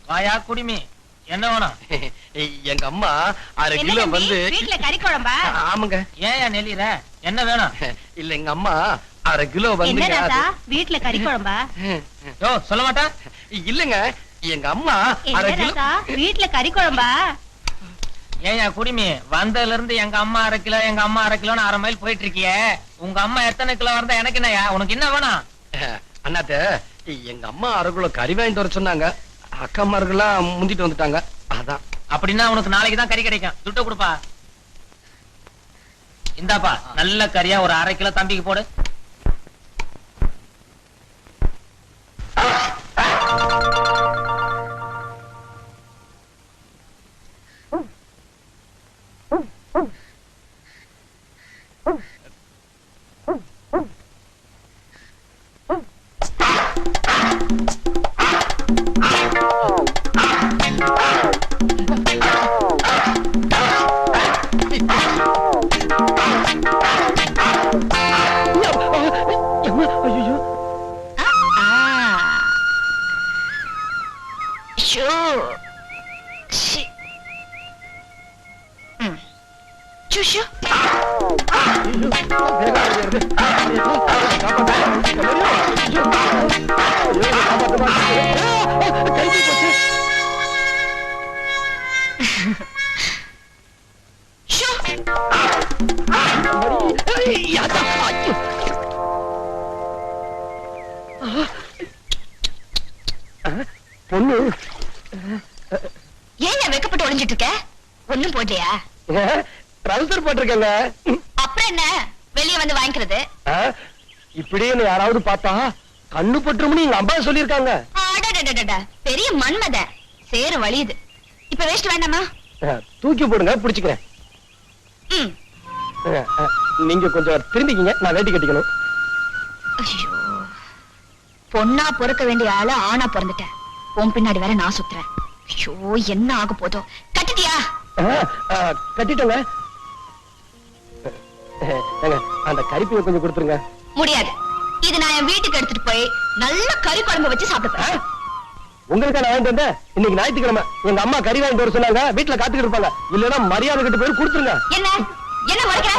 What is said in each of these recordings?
வாயா குடிமி, என்ன வேணும்? எங்க அம்மா 1/2 கிலோ வந்து வீட்ல கறி குழம்பா? ஆமாங்க. ஏன் நெளிற? என்ன வேணும்? இல்ல எங்க அம்மா 1/2 கிலோ வந்து வீட்ல கறி குழம்பா? யோ சொல்ல மாட்டா? இல்லங்க எங்க அம்மா 1/2 கிலோ வீட்ல கறி குழம்பா? ஏயா குடிமி, வந்ததுல இருந்து எங்க அம்மா 1/2 கிலோ எங்க அம்மா 1/2 கிலோன்னு 1/2 மைல் போயிட்டு இருக்கியே. உங்க அம்மா எத்தனை கிலோ வந்தா எனக்கு என்னயா? உனக்கு என்ன வேணும்? அண்ணாத்த எங்க அம்மா 1/2 கிலோ கறி வாங்கிட்டு வர சொன்னாங்க. அக்காமார்கள்லாம் முந்திட்டு வந்துட்டாங்க. அதான். அப்படின்னா உனக்கு நாளைக்கு தான் கறி கிடைக்கும். துட்ட கொடுப்பா. இந்தாப்பா நல்ல கறியா ஒரு 1/2 கிலோ தம்பிக்கு போடு. பொண்ணு ஏன் வெக்கப்பட்டு ஒளிஞ்சிட்டு இருக்க? ஒண்ணும் போடலையா? ட்ரவுசர் போட்டிருக்கேங்க. அப்புறம் என்ன, வெளியே வந்து வாங்கிக்கிறது? இப்படியே யாராவது பார்த்தா கண்ணு பட்டுரும்னு எங்க அம்மா சொல்லிருக்காங்க. பெரிய மன்மத சேரு வலியுது. இப்ப வேஸ்ட் வேண்டாமா? தூக்கி போடுங்க, பிடிச்சுக்கிறேன். நீங்க கொஞ்சம் திரும்பிக்கிங்க, நான் வேட்டி கட்டிக்கணும். பொண்ணா பொறுக்க வேண்டிய ஆள ஆணா பிறந்துட்டேன். உன் பின்னாடி வேற நான் சுத்துறேன். ஐயோ என்ன ஆக போதோ. கட்டிட்டியா? கட்டிட்டேங்க. அந்த கறிப்பையை கொஞ்சம் கொடுத்துருங்க. முடியாது. இது நான் என் வீட்டுக்கு எடுத்துட்டு போய் நல்ல கறி குழம்பு வச்சு சாப்பிடுறேன். உங்களுக்கு நான் வாங்கிட்டு வந்தேன். இன்னைக்கு ஞாயிற்றுக்கிழமை எங்க அம்மா கறி வாங்கிட்டு வர சொன்னாங்க. வீட்டுல காத்துக்கிட்டு இருப்பாங்க. இல்லன்னா மரியாதை கிட்ட போய் கொடுத்துருங்க. என்ன என்ன முறைக்கிற?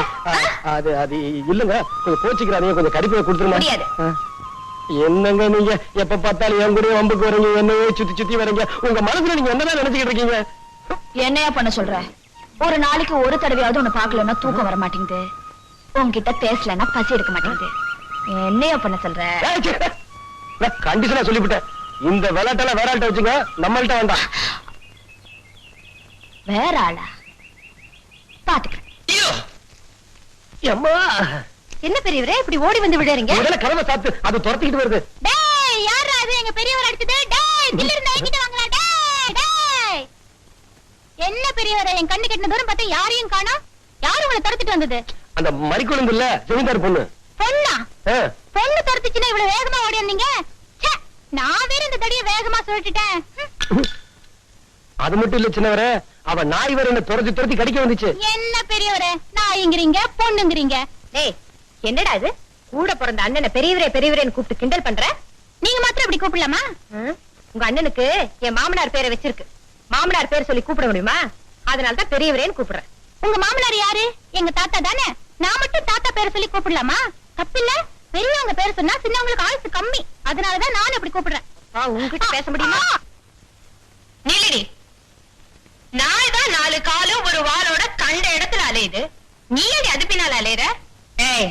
அது அது இல்லங்க, கொஞ்சம் கோச்சிக்கிறாதீங்க. கொஞ்சம் கறிப்பையை கொடுத்துருங்க. முடியாது. என்னங்க நீங்க எப்ப பார்த்தாலும் என் கூட வம்புக்கு வரீங்க, என்னையே சுத்தி சுத்தி வரீங்க. உங்க மனசுல நீங்க என்னதான் நினைச்சுக்கிட்டு இருக்கீங்க? என்னையா பண்ண சொல்ற? ஒரு நாளைக்கு ஒரு தடவையாவது உன்னை பாக்கலன்னா தூக்கம் வர மாட்டேங்குது. உன்கிட்ட பேசலன்னா பசி எடுக்க மாட்டேங்குது. என்னையா பண்ண சொல்ற? கண்டிஷனா சொல்லிவிட்டேன். இந்த விளையாட்டெல்லாம் வேற ஆள்கிட்ட வச்சுங்க, நம்மள்ட்ட வேண்டாம். வேற ஆளா? பாத்துக்கிறேன். என்ன பெரியவரே இப்படி ஓடி வந்து விடுறீங்க? கதவை சாத்து, அது துரத்திக்கிட்டு வருது. டேய் யாரா அது? எங்க பெரியவர் அடிச்சது. டேய் தில்ல இருந்து என்கிட்ட வாங்கடா. டேய் டேய் என்ன பெரியவரே, என் கண்ணு கெட்டின தூரம் பார்த்தா யாரையும் காணோம். யாரு உங்களை துரத்திட்டு வந்தது? அந்த மறிக்குழந்து இல்ல, ஜமீன்தார் பொண்ணு. பொண்ணா? பொண்ணு துரத்துச்சுன்னா இவ்வளவு வேகமா ஓடி வந்தீங்க? நான் வேற இந்த தடிய வேகமா சொல்லிட்டேன். அது மட்டும் இல்ல சின்னவரே, அவ நாய் வேற என்ன துரத்தி துரத்தி கடிக்க வந்துச்சு. என்ன பெரியவரே, நாய்ங்கிறீங்க பொண்ணுங்கிறீங்க. டேய் என்னடா இது? கூட பிறந்த அண்ணனை பெரியவரே பெரியவரேன்னு கூப்பிட்டு கிண்டல் பண்ற? நீங்க மாத்திரம் இப்படி கூப்பிடலாமா? உங்க அண்ணனுக்கு என் மாமனார் பேரை வச்சிருக்கு. மாமனார் பேர் சொல்லி கூப்பிட முடியுமா? அதனாலதான் பெரியவரேன்னு கூப்பிடுறேன். உங்க மாமனார் யாரு? எங்க தாத்தா தானே. நான் மட்டும் தாத்தா பேரை சொல்லி கூப்பிடலாமா? தப்பில்ல. பெரியவங்க பேர் சொன்னா சின்னவங்களுக்கு ஆயுசு கம்மி. அதனாலதான் நான் இப்படி கூப்பிடுறேன். உங்ககிட்ட பேச முடியுமா? நில்லடி. நாய் தான் 4 காலும் ஒரு வாளோட கண்ட இடத்துல அலையுது. நீ அடி அது பின்னால அலையுற? ஏய்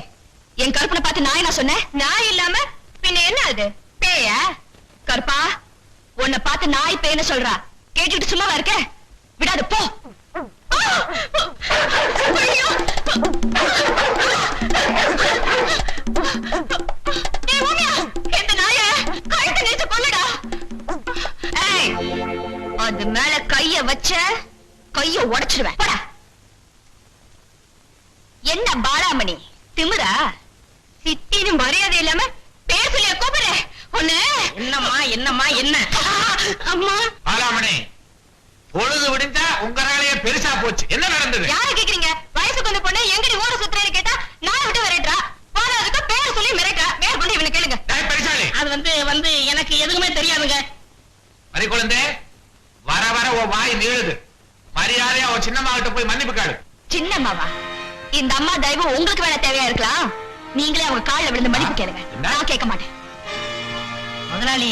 என் கருப்பனை பார்த்து நாய் நான் சொன்னேன்? நாய் இல்லாம பின்ன என்ன அது? பேயா? கருப்பா உன்னை பார்த்து நாய் பேய்னு சொல்றா. கேட்டுட்டு சும்மாவா இருக்க? விடாது போ. அது மேல கைய வச்ச கைய உடைச்சிடுவேன். என்ன பாலாமணி திமிரா? சித்தின்னு மரியாதை இல்லாம பேர் சொல்லிய கூப்பிடுற ஒண்ணு. என்னம்மா என்னம்மா என்ன? அம்மா பாலாமணி, பொழுது விடிஞ்சா உங்க வேலைய பெருசா போச்சு. என்ன நடந்தது? யாரை கேக்குறீங்க? வயசுக்கு வந்த பொண்ணு எங்கடி ஊர சுத்துறேன்னு கேட்டா நான் விட்டு வரேன்றா. போனதுக்கு பேர் சொல்லி மிரட்டா. பேர் கொண்டு இவனை கேளுங்க. பெருசாலி, அது வந்து எனக்கு எதுவுமே தெரியாதுங்க. மறி குழந்தை, உன் வாய் நீளுது. மரியாதையா உன் சின்னம்மா கிட்ட போய் மன்னிப்பு கேளு. சின்னம்மாவா? இந்த அம்மா தயவு உங்களுக்கு வேணா தேவையா இருக்கலாம். நீங்களே அவங்க கால்ல விழுந்து மன்னிப்பு கேளுங்க. நான் கேட்க மாட்டேன். முதலாளி,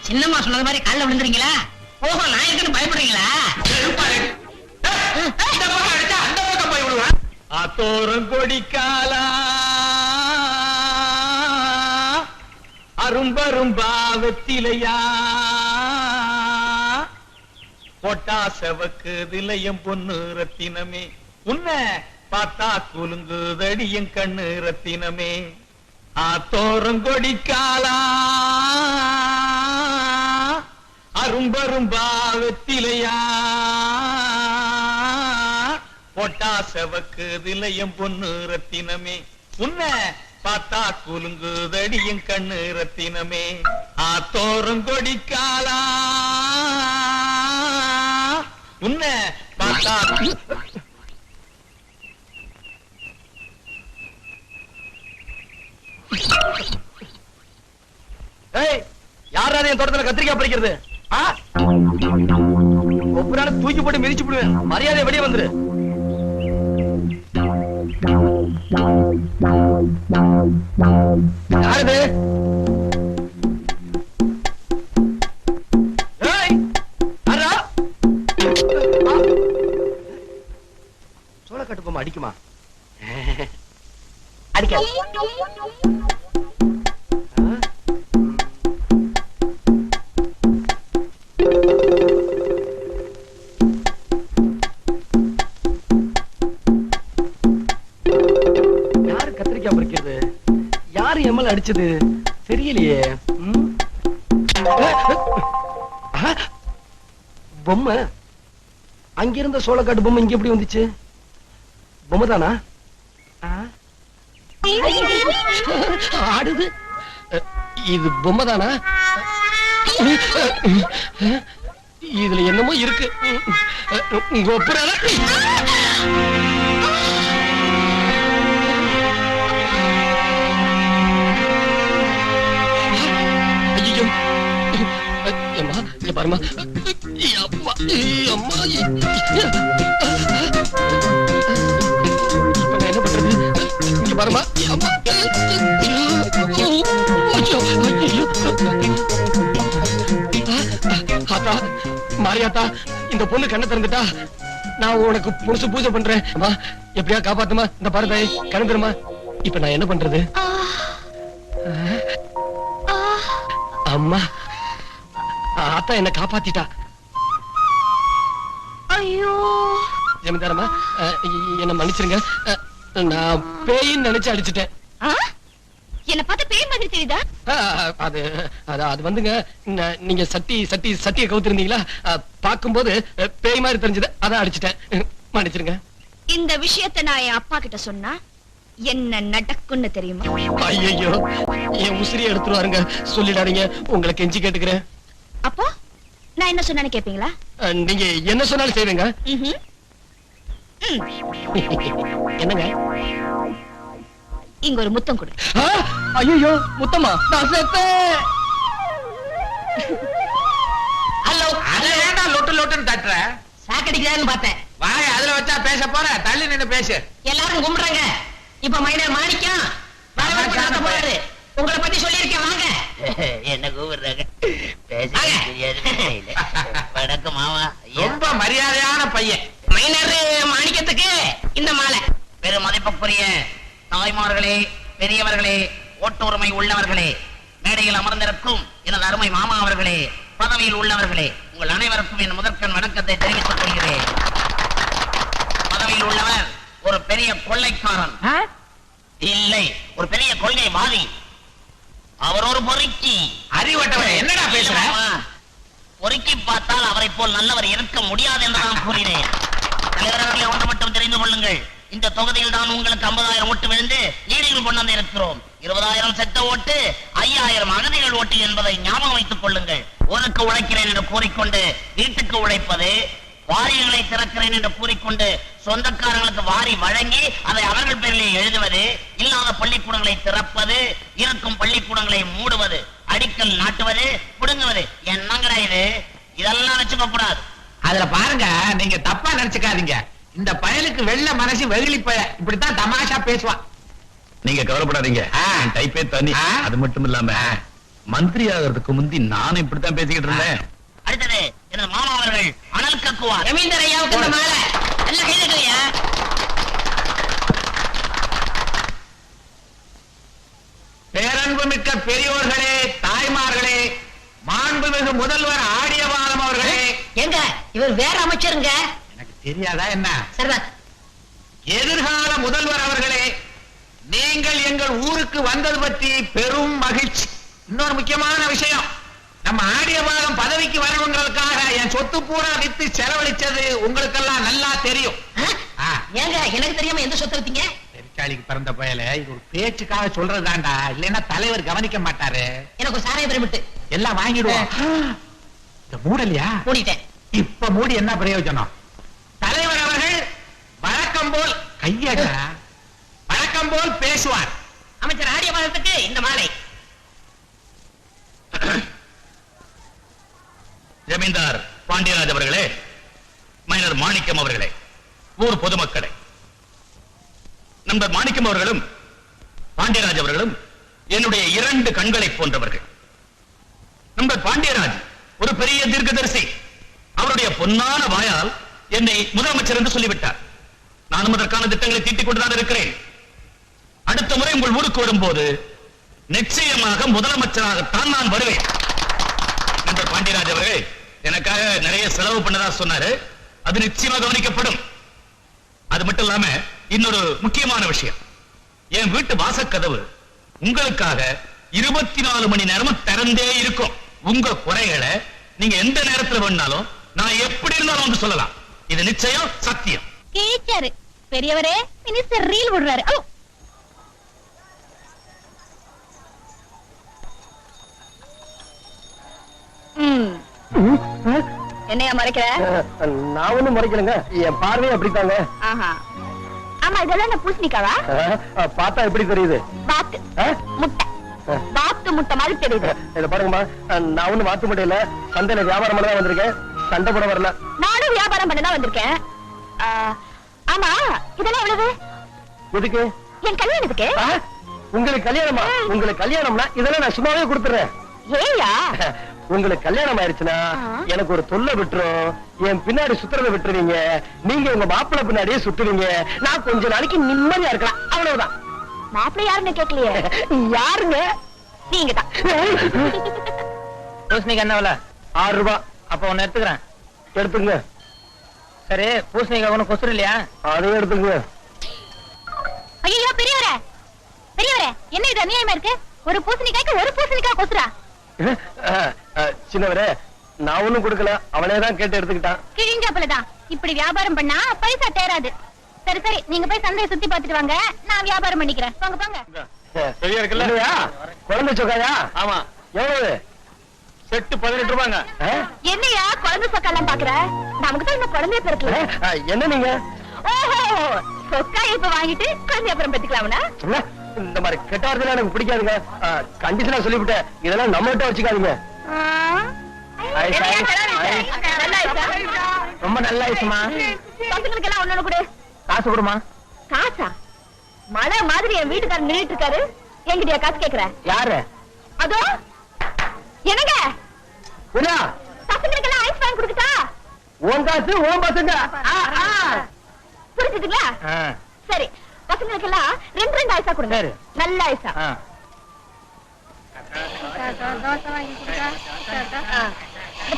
சின்னம்மா சொன்னது மாதிரி கால்ல விழுந்துறீங்களா? ஓஹோ, நான் இருக்குன்னு பயப்படுறீங்களா? இந்த பக்கம் அடிச்சா அந்த பக்கம் போய் விடுவேன். ஆத்தோரம் கொடிக்காலா அரும்பரும்பா வெத்திலையா பொட்டா செவக்கு திலையம் பொண்ணு ரத்தினமே உன்னை பார்த்தா குலுங்குதடி என் கண்ணு ரத்தினமே. ஆத்தோரம் கொடிக்காலா அரும்பரும்பா வெத்திலையா பொட்டா செவக்கு திலையம் பொண்ணு ரத்தினமே உன்னை பார்த்தா குலுங்குதடி என் கண்ணு ரத்தினமே. ஆத்தோரம் கொடிக்காலா உன்னை பார்த்தா யாராவது என் தோட்டத்துல கத்திரிக்காய் பறிக்கிறது? ஒவ்வொரு தூக்கி போட்டு மிதிச்சு விடுவேன். மரியாதை வெளியே வந்துரு. யாரு? சோளக்காட்டு பொம்மை அடிக்குமா? அடிக்க அடிச்சது தெரியலையே. பொம்மை அங்கிருந்த சோளக்காட்டு பொம்மை இங்க எப்படி வந்துச்சு? பொம்மை தானா? ஆடுது. இது பொம்மை தானா? இதுல என்னமோ இருக்கு. கொப்புறால பாருமா. என்ன பண்றது? இங்க பாருமா. ஆத்தா, மாரியாத்தா, இந்த பொண்ணு கண்ணை திறந்துட்டா. நான் உனக்கு புதுசு பூஜை பண்றேன். அம்மா, எப்படியா காப்பாத்துமா. இந்த பாரு தாய், கணந்துருமா. இப்ப நான் என்ன பண்றது? அம்மா, ஆத்தா என்ன காப்பாத்திட்டா. ஐயோ ஜமீன்தாரம்மா, என்ன மன்னிச்சிருங்க. நான் பேயின்னு நினைச்சு அடிச்சுட்டேன். என்ன பார்த்து பேய் மாதிரி தெரியுதா? அது வந்துங்க, நீங்க சட்டியை கவுத்திருந்தீங்களா, பாக்கும்போது பேய் மாதிரி தெரிஞ்சது, அதான் அடிச்சுட்டேன். மன்னிச்சிருங்க. இந்த விஷயத்தை நான் என் அப்பா கிட்ட சொன்னா என்ன நடக்கும்னு தெரியுமா? ஐயோ, என் உசிரியை எடுத்துருவாருங்க. சொல்லிடாதீங்க, உங்களை கெஞ்சி கேட்டுக்கிறேன். அப்போ நான் என்ன சொன்னான்னு கேப்பீங்களா? நீங்க என்ன சொன்னாலும் செய்வீங்க. என்னங்க? இங்க ஒரு முத்தம் கொடு. ஐயோ, முத்தமா? நான் செத்தேன். ஹலோ, அதை ஏன்டா லொட்டு லொட்டுன்னு தட்டுற? சாக்கடிக்கிறான்னு பார்த்தேன். வாய் அதுல வச்சா பேச போற, தள்ளி நின்னு பேசு. எல்லாரும் கும்பிடுறாங்க. இப்ப மைனர் மாணிக்கம் போறாரு. உங்களை பத்தி சொல்லியிருக்கேன், வாங்க. என்ன கூப்பிடுறாங்க? பேச தெரியாது. வணக்கம் மாமா. ரொம்ப மரியாதையான பையன். மைனர் மாணிக்கத்துக்கு இந்த மாலை. பெரும் மதிப்புக்குரிய தாய்மார்களே, பெரியவர்களே, ஓட்டுரிமை உள்ளவர்களே, மேடையில் அமர்ந்திருக்கும் எனது அருமை மாமா அவர்களே, பதவியில் உள்ளவர்களே, உங்கள் அனைவருக்கும் என் முதற்கண் வணக்கத்தை தெரிவித்துக் கொள்கிறேன். பதவியில் உள்ளவர் ஒரு பெரிய கொள்ளைக்காரன் இல்லை, ஒரு பெரிய கொள்கைவாதி. அவர் ஒரு பொறுக்கி. அறிவட்டவன் என்னடா பேசுற? பொறுக்கி பார்த்தால் அவரை போல் நல்லவர் இருக்க முடியாது என்று நான் கூறினேன். தலைவர்களே, ஒன்று மட்டும் தெரிந்து கொள்ளுங்கள். இந்த தொகுதியில் தான் உங்களுக்கு 50,000 ஓட்டு விழுந்து நீடிகள் கொண்டு வந்து இருக்கிறோம். 20,000 செத்த ஓட்டு, 5,000 அகதிகள் ஓட்டு என்பதை ஞாபகம் வைத்துக் கொள்ளுங்கள். ஊருக்கு உழைக்கிறேன் என்று கூறிக்கொண்டு வீட்டுக்கு உழைப்பது, வாரியங்களை திறக்கிறேன் என்று கூறிக்கொண்டு சொந்தக்காரர்களுக்கு வாரி வழங்கி அதை அவர்கள் பேரிலே எழுதுவது, இல்லாத பள்ளிக்கூடங்களை திறப்பது, இருக்கும் பள்ளிக்கூடங்களை மூடுவது, அடிக்கல் நாட்டுவது, புடுங்குவது, என்னங்கடா இது? இதெல்லாம் வச்சுக்க கூடாது. அதுல பாருங்க, நீங்க தப்பா நினைச்சுக்காதீங்க. இந்த பயலுக்கு வெள்ள மனசு வெகுளி பய இப்படித்தான் தமாஷா பேசுவான். நீங்க கவலைப்படாதீங்க, டைப்பே தனி. அது மட்டும் இல்லாம மந்திரி ஆகிறதுக்கு முந்தி நானும் இப்படித்தான் பேசிக்கிட்டு இருந்தேன். அடுத்தது எனது மாமா அவர்கள் அனல் கக்குவார். ரவீந்தர் ஐயாவுக்கு இந்த மாலை நல்ல கைதட்டலையா? பேரன்புமிக்க பெரியோர்களே, தாய்மார்களே, மாண்புமிகு முதல்வர் ஆடியபாலம் அவர்களே. எங்க இவர் வேற அமைச்சருங்க. எனக்கு தெரியாதா என்ன? சரிதான். எதிர்கால முதல்வர் அவர்களே, நீங்கள் எங்கள் ஊருக்கு வந்தது பற்றி பெரும் மகிழ்ச்சி. இன்னொரு முக்கியமான விஷயம், நம்ம ஆடியபாலம் பதவிக்கு வரவங்களுக்காக என் சொத்து பூரா வித்து செலவழிச்சது உங்களுக்கெல்லாம் நல்லா தெரியும். ஏங்க எனக்கு தெரியாம எந்த சொத்தை வித்தீங்க? பெருச்சாளிக்கு பிறந்த பயல, இது ஒரு பேச்சுக்காக சொல்றதாண்டா, இல்லைன்னா தலைவர் கவனிக்க மாட்டாரு. எனக்கு ஒரு சாராய பிரமிட்டு எல்லாம் வாங்கிடுவோம். இந்த மூடலையா? மூடிட்டேன். இப்ப மூடி என்ன பிரயோஜனம்? தலைவர் அவர்கள் வழக்கம் போல் கையட வழக்கம் போல் பேசுவார். அமைச்சர் ஆடியபாலத்துக்கு இந்த மாலை. ஜமீன்தார் பாண்டியராஜ் அவர்களே, மைனர் மாணிக்கம் அவர்களே, ஊர் பொதுமக்களே, நண்பர் மாணிக்கம் அவர்களும் பாண்டியராஜ் அவர்களும் என்னுடைய 2 கண்களை போன்றவர்கள். நண்பர் பாண்டியராஜ் ஒரு பெரிய தீர்க்கதரிசி. அவருடைய பொன்னான வாயால் என்னை முதலமைச்சர் என்று சொல்லிவிட்டார். நானும் அதற்கான திட்டங்களை தீட்டிக் கொண்டுதான் இருக்கிறேன். அடுத்த முறை உங்கள் ஊருக்கு வரும்போது நிச்சயமாக முதலமைச்சராகத்தான் நான் வருவேன். நண்பர் பாண்டியராஜ் அவர்கள் எனக்காக நிறைய செலவு பண்ணதா சொன்னாரு. அது நிச்சயமாக கவனிக்கப்படும். அது மட்டும் இல்லாம இன்னொரு முக்கியமான விஷயம், என் வீட்டு வாசக்கதவு உங்களுக்காக 24 மணி நேரமும் திறந்தே இருக்கும். உங்க குறைகளை நீங்க எந்த நேரத்துல வேணாலும் நான் எப்படி இருந்தாலும் வந்து சொல்லலாம். இது நிச்சயம் சத்தியம். கேச்சாரு பெரியவரே, மினிஸ்டர் ரீல் விடுறாரு. என்னையா மறைக்கிற? நான் ஒண்ணும் முறைக்கலங்க, என் பார்வையே அப்படித்தாங்க. ஆஹா. ஆமா, இதெல்லாம் நான் பூசணிக்காவா? பார்த்தா எப்படி தெரியுது? பாத்து முட்டை, பாத்து முட்டை மாதிரி தெரியுது. இத பாருங்கம்மா, நான் ஒண்ணும் வாத்து முட்டை இல்ல, சந்தையில வியாபாரம் பண்ண தான் வந்திருக்கேன், சண்டை போட வரல. நானும் வியாபாரம் பண்ண தான் வந்திருக்கேன். ஆமா, இதெல்லாம் எவ்வளவு? எதுக்கு? என் கல்யாணத்துக்கு. உங்களுக்கு கல்யாணமா? உங்களுக்கு கல்யாணம்னா இதெல்லாம் நான் சும்மாவே கொடுத்துறேன். ஏயா? உங்களுக்கு கல்யாணம் ஆயிடுச்சுன்னா எனக்கு ஒரு தொல்லை விட்டுரும். என் பின்னாடி சுத்துறதை விட்டுருவீங்க, நீங்க உங்க மாப்பிள்ளை பின்னாடியே சுத்துவீங்க. நான் கொஞ்ச நாளைக்கு நிம்மதியா இருக்கலாம், அவ்வளவுதான். மாப்பிள்ளை யாருன்னு கேட்கலையே. யாருங்க? நீங்க தான். பூசணிக்கு என்ன விலை? 6 ரூபாய். அப்ப ஒண்ணு எடுத்துக்கிறேன். எடுத்துங்க. சரி, பூசணிக்காய் ஒண்ணு கொசுறு இல்லையா? அதையும் எடுத்துங்க. ஐயோ பெரியவரே, பெரியவரே, என்ன இது அநியாயமா இருக்கு? ஒரு பூசணிக்காய்க்கு ஒரு பூசணிக்காய் கொசுரா? சின்னவரே, நான் ஒண்ணும் கொடுக்கல, அவனே தான் கேட்டு எடுத்துக்கிட்டான். கிழிஞ்சாப்புலதான். இப்படி வியாபாரம் பண்ணா பைசா தேராது. சரி சரி, நீங்க போய் சந்தையை சுத்தி பார்த்துட்டு வாங்க, நான் வியாபாரம் பண்ணிக்கிறேன். வாங்க போங்க. சரியா இருக்குல்ல? குழந்தை சொக்காயா? ஆமா. எவ்வளவு? செட்டு 18 ரூபாங்க. என்னையா குழந்தை சொக்கெல்லாம் பாக்குற? நமக்கு தான் இன்னும் குழந்தைய பிறக்கல. என்ன நீங்க? ஓஹோ, சொக்கா இப்ப வாங்கிட்டு குழந்தை அப்புறம் பெற்றுக்கலாம்னா? இந்த மாதிரி கெட்டார்தெல்லாம் எனக்கு பிடிக்காதுங்க. கண்டிஷனா சொல்லிவிட்டேன், இதெல்லாம் நம்மகிட்ட வச்சுக்காதீங்க. ரொம்ப நல்ல ஐசுமா. பசங்களுக்கு எல்லாம் ஒண்ணு கொடு. காசு கொடுமா. காசா? மழை மாதிரி என் வீட்டுக்காரர் நின்னுட்டு இருக்காரு, என்கிட்டயா காசு கேக்குற? யாரு? அதோ என்னங்க, புரியா? பசங்களுக்கு எல்லாம் ஐஸ் வாங்கி கொடுத்துட்டா? உன் காசு உன் பசங்க. புரிஞ்சுதுங்களா? சரி, பசங்களுக்கு எல்லாம் 2 ஐஸா கொடுங்க. நல்ல ஐஸா.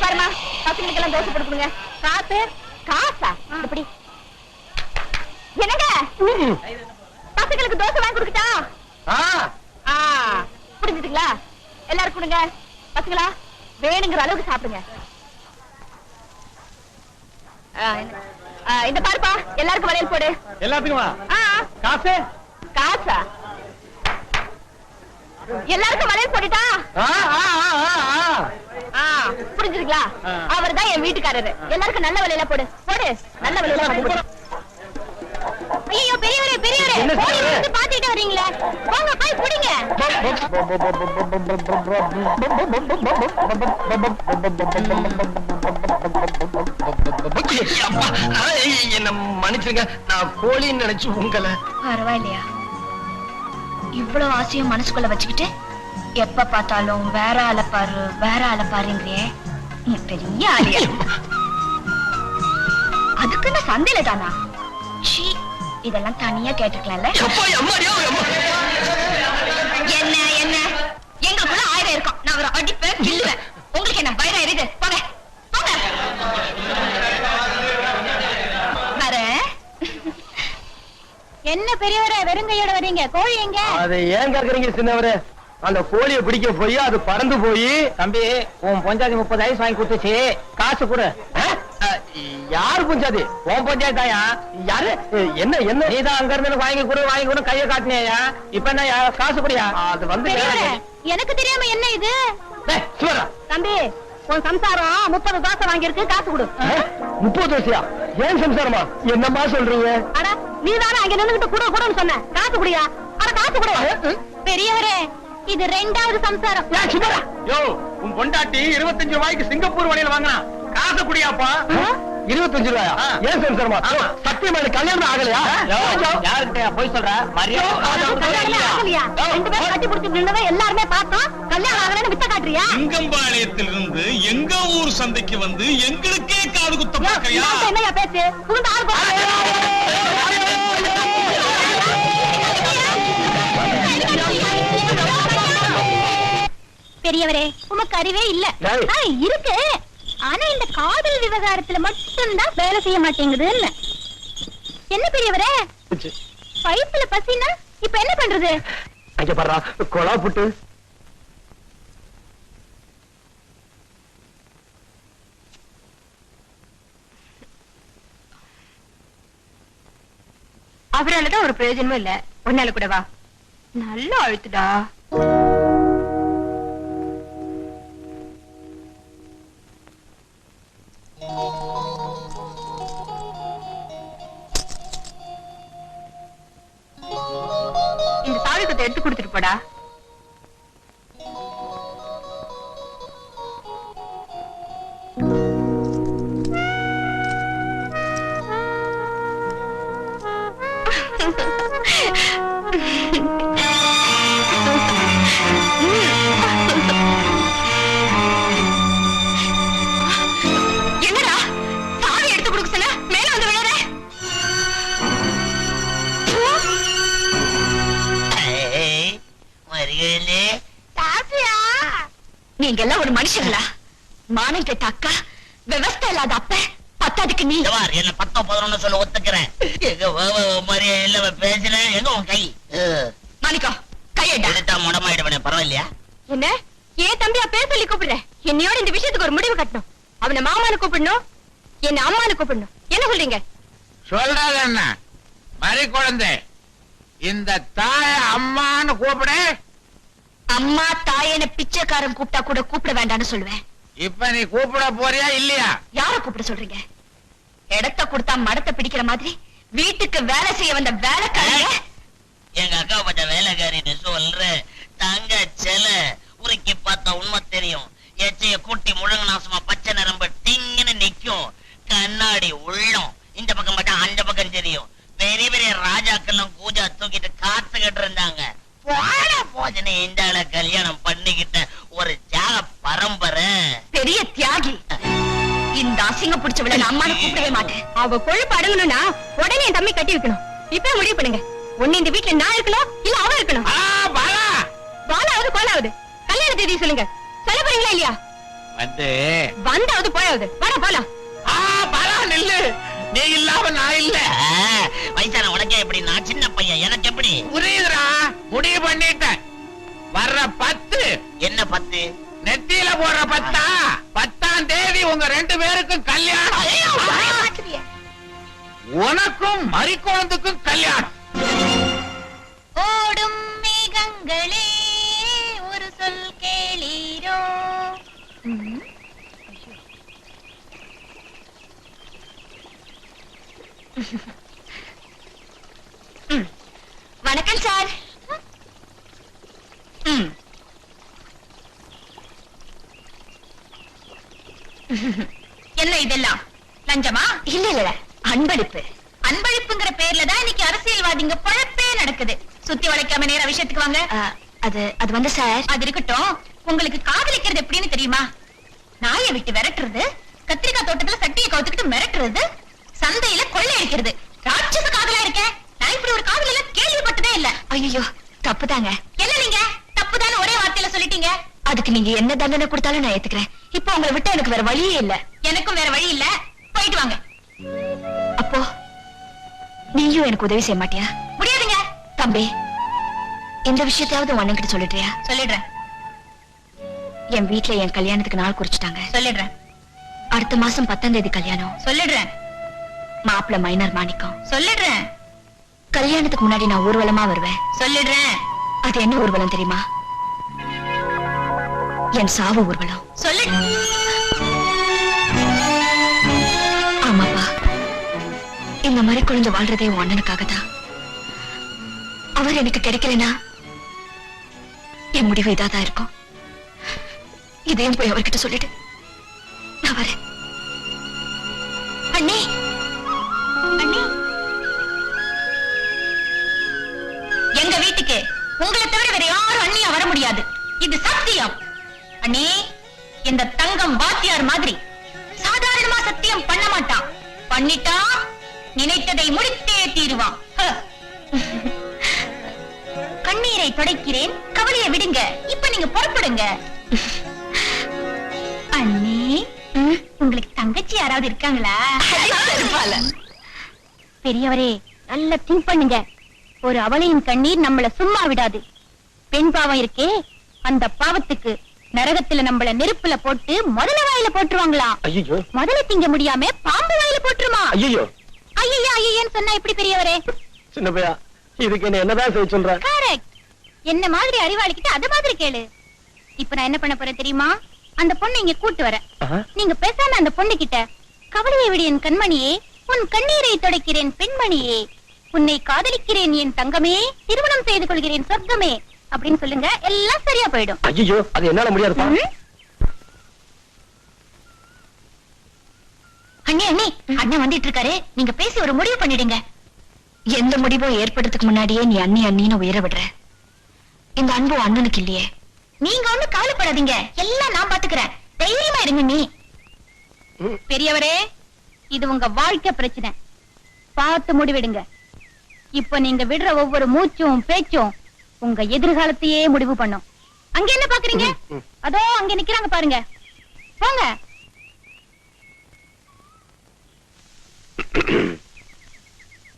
பாருமா, பசங்களுக்கு எல்லாம் தோசை போட்டு கொடுங்க. காசு? காசா? இப்படி என்னங்க, பசங்களுக்கு தோசை வாங்கி கொடுக்கட்டா? புரிஞ்சுதுங்களா? எல்லாரும் கொடுங்க. பசங்களா, வேணுங்கிற அளவுக்கு சாப்பிடுங்க. இந்த பாருப்பா, எல்லாருக்கும் வளையல் போடு. எல்லாத்துக்குமா? காசு? காசா? எல்லாருக்கும் வளையல் போட்டுட்டா? புரிஞ்சுதுங்களா? அவர் தான் என் வீட்டுக்காரரு. எல்லாருக்கும் நல்ல வளையல போடு. போடு, நல்ல வளையல போடு. ஐயோ பெரியவரே, பெரியவரே, பாத்துட்டு வரீங்களே, போங்க போய் குடிங்க. மன்னிச்சிருங்க, நான் கோழின்னு நினைச்சு உங்களை. பரவாயில்லையா? இவ்வளவு ஆசையும் மனசுக்குள்ள வச்சுக்கிட்டு எப்ப பார்த்தாலும் வேற ஆளை பாருங்கிறியே, நீ பெரிய ஆளியா? அதுக்குன்னு சந்தையில தானா? சீ, இதெல்லாம் தனியா கேட்டுக்கலாம்ல. என்ன என்ன எங்களுக்குள்ள 1000 இருக்கும். நான் ஒரு அடிப்பேன் கில்லுவேன். உங்களுக்கு என்ன பயிரா இருக்கு? போங்க போங்க. என்ன பெரியவரே வெறுங்கையோட வரீங்க? கோழி எங்க? அதை ஏன் கேக்குறீங்க சின்னவரே? அந்த கோழியை பிடிக்க போய் அது பறந்து போய். தம்பி, உன் பொஞ்சாதி 30 ஐஸ் வாங்கி கொடுத்துச்சு, காசு கொடு. யாரு புஞ்சாதி? உன் பொஞ்சாதி தாயா? யாரு? என்ன என்ன? நீதான் அங்க இருந்து வாங்கி கொடு கையை காட்டினியா? இப்ப என்ன காசு குடியா? அது வந்து எனக்கு தெரியாம என்ன இது? சிவரா, தம்பி, உன் சம்சாரம் 30 தோசை வாங்கியிருக்கு, காசு கொடு. 30 தோசையா? ஏன் சம்சாரமா? என்னம்மா சொல்றீங்க? அட, நீ தானே அங்க நின்னுகிட்டு கூட கூடன்னு சொன்ன. காசு குடியா? அட காசு கொடு. பெரியவரே, இது 2வது சம்சாரம். யோ, உன் பொண்டாட்டி 25 ரூபாய்க்கு சிங்கப்பூர் வழியில வாங்கினா, காசு குடியாப்பா. 25 ரூபாயா? ஏன் சம்சாரமா? சத்தியமா எனக்கு கல்யாணம் ஆகலையா? யாருக்கிட்ட போய் சொல்ற? கல்யாணமே ஆகலையா? 2 பேரும் கட்டி பிடிச்சி நின்னதை எல்லாருமே பார்த்தோம். கல்யாணம் ஆகலைன்னு வித்த காட்டுறியா? சிங்கம்பாளையத்திலிருந்து எங்க ஊர் சந்தைக்கு வந்து எங்களுக்கே காது குத்த பார்க்கறியா? இவன்ட்ட என்னய்யா பேச்சு? புகுந்த ஆள் பெரியவரே, உமக்கு அறிவே இல்ல. இருக்கு, ஆனா இந்த காதல் விவகாரத்துல மட்டும்தான் வேலை செய்ய மாட்டேங்குது. என்ன பெரியவரே, பைப்புல பசினா இப்ப என்ன பண்றது? அங்க பாரு, கொலா புட்டு. அவராலதான் ஒரு பிரயோஜனமும் இல்ல. ஒன்னால கூட வா. நல்லா அழுத்துடா. இந்த சாவிக்கத்தை எடுத்து கொடுத்துட்டு போடா. என்னடா சாவி எடுத்து கொடுக்க சொன்ன? மேல வந்து விளையாட. நீங்க எல்லாம் ஒரு மனுஷங்களா? மானம் கெட்ட அக்கா, விவசாய இல்லாத அப்ப, பத்தாதுக்கு நீ. என்ன 10 11 சொல்ல ஒத்துக்கிறேன். எங்க மாதிரியே இல்ல பேசுறேன். எங்க உன் கை? மாணிக்கா, கையடா. எடுத்தா முடமாயிடுவனே, பரவாயில்லையா? என்ன ஏன் தம்பியா பேர் சொல்லி கூப்பிடுற? என்னையோட இந்த விஷயத்துக்கு ஒரு முடிவு கட்டணும். அவனை மாமானு கூப்பிடணும், என்ன அம்மானு கூப்பிடணும். என்ன சொல்றீங்க? சொல்றாத என்ன மறி குழந்தை, இந்த தாய அம்மான்னு கூப்பிடு. அம்மா தாயன பிச்சைக்காரன் கூப்பிட்டா கூட கூப்பிட வேண்டாம்னு சொல்லுவேன். இப்ப நீ கூப்பிட போறியா இல்லையா? யார கூப்பிட சொல்றீங்க? இடத்த கொடுத்தா மடத்தை பிடிக்கிற மாதிரி வீட்டுக்கு வேலை செய்ய வந்த வேலைக்காரங்க. எங்க அக்கா பட்ட வேலைக்காரின்னு சொல்ற தங்க செல உருக்கி பார்த்தா உண்மை தெரியும். எச்சைய கூட்டி முழுங்க நாசமா பச்சை நரம்பு டிங்குன்னு நிக்கும். கண்ணாடி உள்ளம் இந்த பக்கம் பார்த்தா அந்த பக்கம் தெரியும். பெரிய பெரிய ராஜாக்கெல்லாம் கூஜா தூக்கிட்டு காத்துக்கிட்டு இருந்தாங்க. போஜனை இந்த ஆள கல்யாணம் பண்ணிக்கிட்ட ஒரு ஜாக பரம்பரை. பெரிய தியாகி. இந்த அசிங்க பிடிச்சவளை நான் அம்மானு கூப்பிடவே மாட்டேன். அவ கொழுப்பு அடங்கணும்னா உடனே என் தம்பி கட்டி வைக்கணும். இப்ப முடிவு பண்ணுங்க. ஒண்ணு இந்த வீட்டுல நான் இருக்கணும், இல்ல அவ இருக்கணும். பாலாவது கோலாவது கல்யாண தேதி சொல்லுங்க. சொல்ல போறீங்களா இல்லையா? வந்தாவது போயாவது வாடா போலாம். நில்லு, நீ இல்லாம நான் இல்ல. வயசான உனக்கே எப்படி? நான் சின்ன பையன், எனக்கு எப்படி புரியுதுடா? முடிவு பண்ணிட்டேன். வர்ற 10 என்ன 10? நெத்தியில போடுற 10. 10ஆம் தேதி உங்க 2 பேருக்கும் கல்யாணம். உனக்கும் மறிக்குழந்துக்கும் கல்யாணம். ஓடும் மேகங்களே ஒரு சொல் கேளீரோ. வணக்கம் சார். என்ன இதெல்லாம் லஞ்சமா? இல்ல இல்ல, அன்பளிப்பு. அன்பளிப்புங்கிற பேர்ல தான் இன்னைக்கு அரசியல்வாதிங்க பழப்பே நடக்குது. சுத்தி வளைக்காம நேரா விஷயத்துக்கு வாங்க. அது வந்து சார், அது இருக்கட்டும். உங்களுக்கு காதலிக்கிறது எப்படின்னு தெரியுமா? நாயை விட்டு விரட்டுறது, கத்திரிக்காய் தோட்டத்துல சட்டியை கவுத்துக்கிட்டு மிரட்டுறது, சந்தையில கொள்ளை அடிக்கிறது. ராட்சச காதலா இருக்கேன். நான் இப்படி ஒரு காதல கேள்விப்பட்டதே இல்ல. ஐயோ, தப்புதாங்க. என்ன நீங்க தப்புதான ஒரே வார்த்தையில சொல்லிட்டீங்க? அதுக்கு நீங்க என்ன தண்டனை கொடுத்தாலும் நான் ஏத்துக்கிறேன். இப்ப உங்களை விட்டு எனக்கு வேற வழியே இல்ல. எனக்கும் வேற வழி இல்ல. போயிட்டு வாங்க. அப்போ நீயும் எனக்கு உதவி செய்ய மாட்டியா? முடியாதுங்க. தம்பி, இந்த விஷயத்தையாவது உன் அண்ணன் கிட்ட சொல்லிடுறியா? சொல்லிடுறேன். என் வீட்டுல என் கல்யாணத்துக்கு நாள் குறிச்சிட்டாங்க. சொல்லிடுறேன். அடுத்த மாசம் 10ஆம் தேதி கல்யாணம். சொல்லிடுறேன். மாப்பிள்ள மைனர் மாணிக்கம். சொல்லிடுறேன். கல்யாணத்துக்கு முன்னாடி நான் ஊர்வலமா வருவேன். சொல்லிடுறேன். அது என்ன ஊர்வலம் தெரியுமா? என் சாவு ஊர்வலம். சொல்லு. ஆமாப்பா, இந்த மாதிரி குழந்தை வாழ்றதே உன் அண்ணனுக்காகத்தான். அவர் எனக்கு கிடைக்கலனா என் முடிவு இதாதான் இருக்கும். இதையும் போய் அவர்கிட்ட சொல்லிட்டு நான் வரேன். அண்ணே, அண்ணே, எங்க வீட்டுக்கு உங்களை தவிர வேற யாரும் அண்ணியா வர முடியாது. இது சத்தியம். அண்ணே, இந்த தங்கம் வாத்தியார் மாதிரி சாதாரணமா சத்தியம் பண்ண மாட்டான். பண்ணிட்டா நினைத்ததை முடித்தே தீருவான். கண்ணீரை துடைக்கிறேன், கவலையை விடுங்க. இப்ப நீங்க புறப்படுங்க. அண்ணே, உங்களுக்கு தங்கச்சி யாராவது இருக்காங்களா? பெரியவரே, நல்ல திங்க் பண்ணுங்க. ஒரு அவளையின் கண்ணீர் நம்மள சும்மா விடாது. பெண் பாவம் இருக்கே, அந்த பாவத்துக்கு நரகத்துல நம்மள நெருப்புல போட்டு முதல வாயில போட்டுருவாங்களாம். ஐயோ, முதல திங்க முடியாம பாம்பு வாயில போட்டுருமா. ஐயோ ஐயா ஐயன்னு சொன்னா எப்படி பெரியவரே? சின்ன பையா, இதுக்கு என்ன என்னதான் செய்ய சொல்ற? கரெக்ட். என்ன மாதிரி அறிவாளிக்கிட்ட அது மாதிரி கேளு. இப்ப நான் என்ன பண்ண போறேன் தெரியுமா? அந்த பொண்ணை இங்க கூட்டு வரேன். நீங்க பேசாம அந்த பொண்ணு கிட்ட, கவலையை விடு என் கண்மணியே, உன் கண்ணீரை துடைக்கிறேன் பெண்மணியே, உன்னை காதலிக்கிறேன் என் தங்கமே, திருமணம் செய்து கொள்கிறேன் சொர்க்கமே அப்படின்னு சொல்லுங்க. எல்லாம் சரியா போயிடும். ஐயோ, அது என்னால முடியாது. அண்ணே, அண்ணே, அண்ணன் வந்துட்டு இருக்காரு. நீங்க பேசி ஒரு முடிவு பண்ணிடுங்க. எந்த முடிவும் ஏற்படுறதுக்கு முன்னாடியே நீ அண்ணி அண்ணின்னு உயர விடுற. இந்த அன்பு அண்ணனுக்கு இல்லையே. நீங்க ஒண்ணு கவலைப்படாதீங்க, எல்லாம் நான் பாத்துக்கிறேன். தைரியமா இருங்க. நீ பெரியவரே, இது உங்க வாழ்க்கை பிரச்சனை. பார்த்து முடிவெடுங்க. இப்ப நீங்க விடுற ஒவ்வொரு மூச்சும் பேச்சும் உங்க எதிர்காலத்தையே முடிவு பண்ணும். அங்க என்ன பாக்குறீங்க? அதோ அங்க நிக்கிறாங்க பாருங்க. போங்க.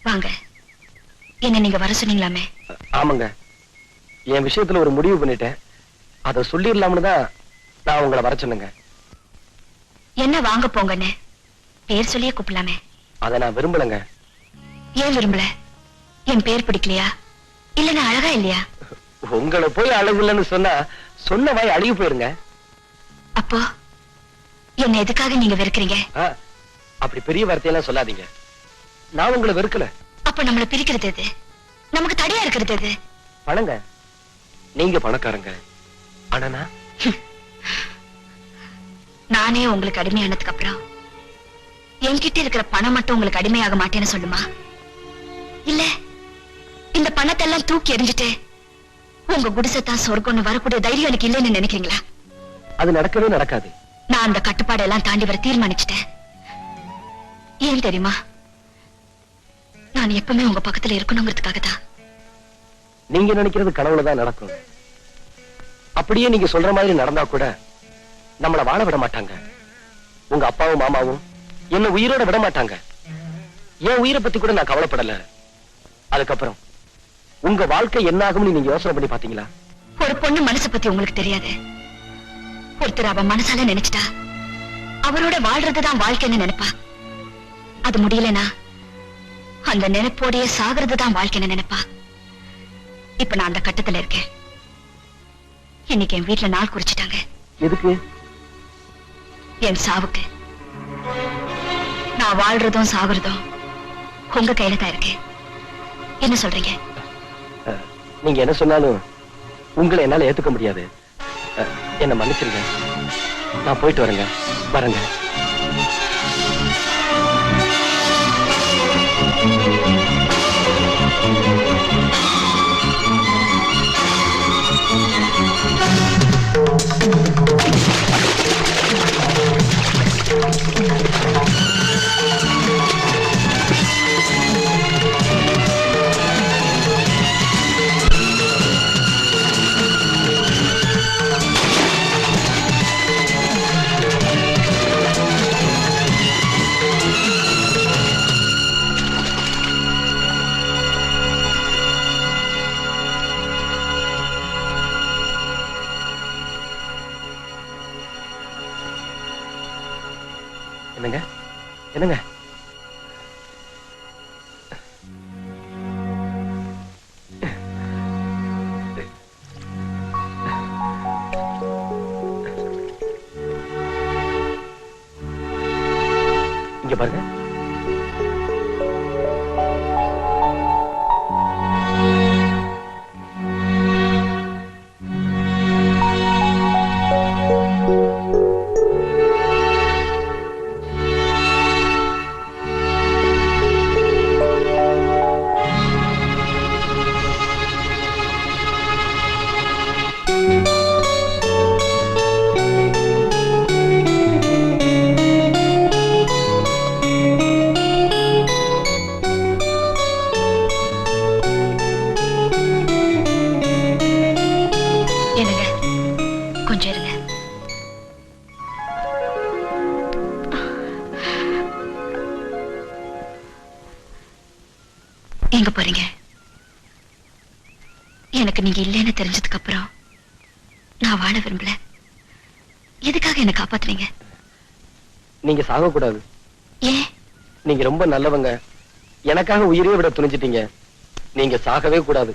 வாங்க. என்ன நீங்க வர சொன்னீங்களாமே? ஆமாங்க, என் விஷயத்துல ஒரு முடிவு பண்ணிட்டேன். அத சொல்லிடலாம்னு தான் நான் உங்களை வர சொன்னேங்க. என்ன வாங்க போங்கன்னு பேர் சொல்லியே கூப்பிடலாமே. அத நான் விரும்பலங்க. ஏன் விரும்பல? என் பேர் பிடிக்கலையா? இல்ல நான் அழகா இல்லையா? உங்களை போய் அழகு இல்லைன்னு சொன்னா சொன்ன வாய் அழுகி போயிருங்க. அப்போ என்ன எதுக்காக நீங்க வெறுக்கிறீங்க? அப்படி பெரிய வார்த்தையெல்லாம் சொல்லாதீங்க. நான் உங்களை வெறுக்கல. அப்ப நம்மள பிரிக்கிறது எது? நமக்கு தடையா இருக்கிறது எது? பணங்க. நீங்க பணக்காரங்க, ஆனா நானே உங்களுக்கு அடிமையானதுக்கு அப்புறம் என்கிட்ட இருக்கிற பணம் மட்டும் உங்களுக்கு அடிமையாக மாட்டேன்னு சொல்லுமா? இல்ல இந்த பணத்தை எல்லாம் தூக்கி எறிஞ்சிட்டு உங்க குடிசைத்தான் சொர்க்கம்னு வரக்கூடிய தைரியம் எனக்கு இல்லைன்னு நினைக்கிறீங்களா? அது நடக்கவே நடக்காது. நான் அந்த கட்டுப்பாடு எல்லாம் தாண்டி வர தீர்மானிச்சிட்டேன். ஏன் தெரியுமா? நான் எப்பவுமே உங்க பக்கத்துல இருக்கணுங்கிறதுக்காக தான். நீங்க நினைக்கிறது கனவுலதான் நடக்கும். அப்படியே நீங்க சொல்ற மாதிரி நடந்தா கூட நம்மள வாழ விட மாட்டாங்க. உங்க அப்பாவும் மாமாவும் என்ன உயிரோட விட மாட்டாங்க. என் உயிரை பத்தி கூட நான் கவலைப்படல. அதுக்கப்புறம் உங்க வாழ்க்கை என்ன ஆகும்னு நீங்க யோசனை பண்ணி பாத்தீங்களா? ஒரு பொண்ணு மனசை பத்தி உங்களுக்கு தெரியாது. ஒருத்தர் அவ மனசால நினைச்சிட்டா அவரோட வாழ்றதுதான் வாழ்க்கைன்னு நினைப்பா. அது முடியலனா அந்த நினைப்போடைய சாகிறதுதான் வாழ்க்கைன்னு நினைப்பா. இப்ப நான் அந்த கட்டத்துல இருக்கேன். இன்னைக்கு என் வீட்டுல நாள் குறிச்சிட்டாங்க. எதுக்கு? என் சாவுக்கு. நான் வாழ்றதும் சாகுறதும் உங்க கையில தான் இருக்கு. என்ன சொல்றீங்க? நீங்க என்ன சொன்னாலும் உங்களை என்னால ஏத்துக்க முடியாது. என்ன மன்னிச்சிருங்க. நான் போயிட்டு வரேங்க. வரேங்க. என்னங்க? இங்க பாருங்க. எங்க போறீங்க? எனக்கு நீங்க இல்லைன்னு தெரிஞ்சதுக்கு அப்புறம் நான் வாழ விரும்பல. எதுக்காக என்ன காப்பாத்துறீங்க? நீங்க சாக கூடாது. ஏன்? நீங்க ரொம்ப நல்லவங்க. எனக்காக உயிரே விட துணிஞ்சிட்டீங்க. நீங்க சாகவே கூடாது.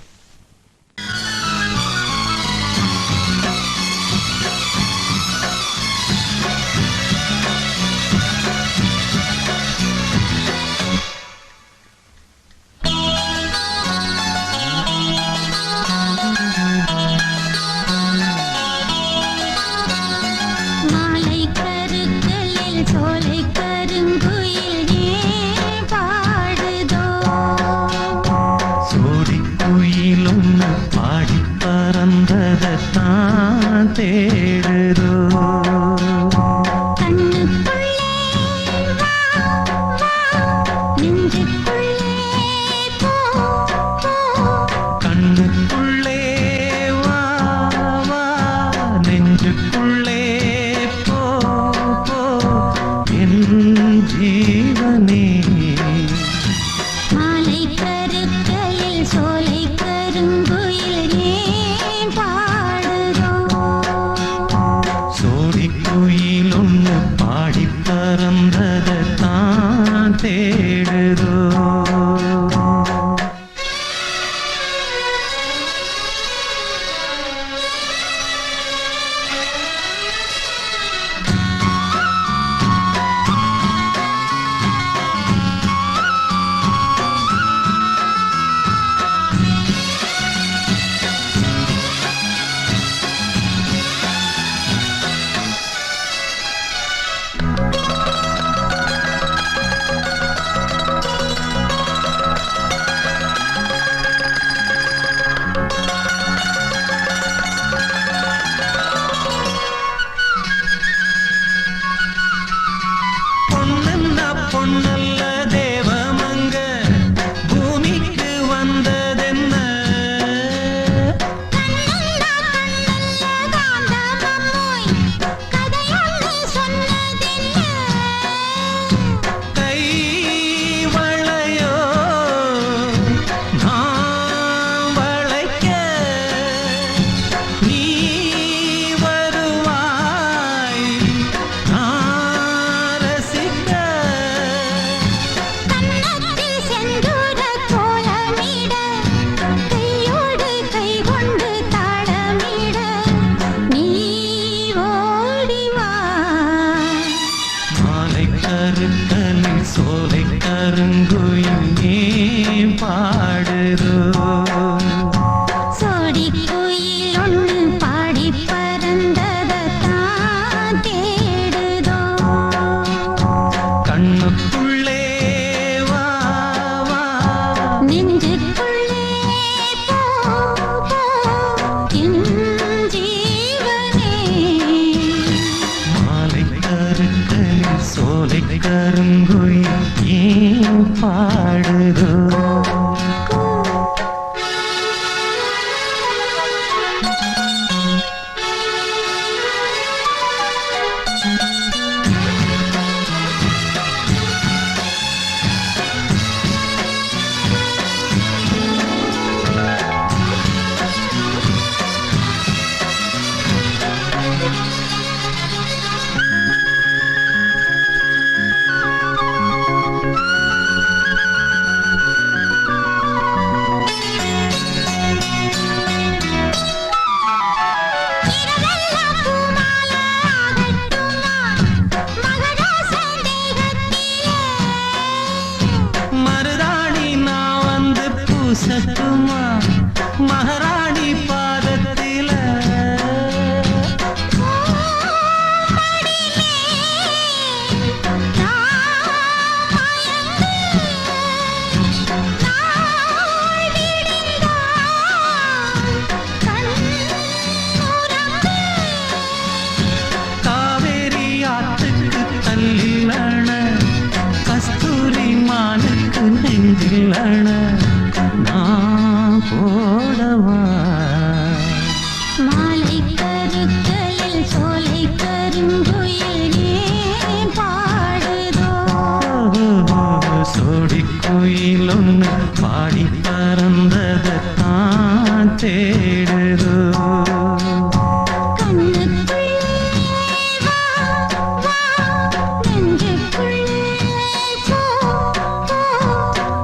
குயில் ஒன்று பாடி பறந்தது தான் தேடுதோ.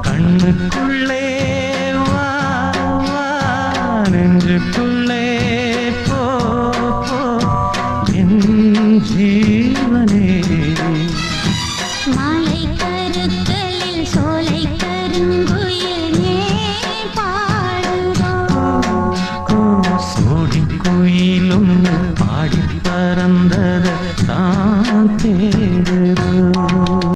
கண்ணுக்குள்ளே வா வா நெஞ்சுக்குள்ளே போ போ என் ஜீவனே மாய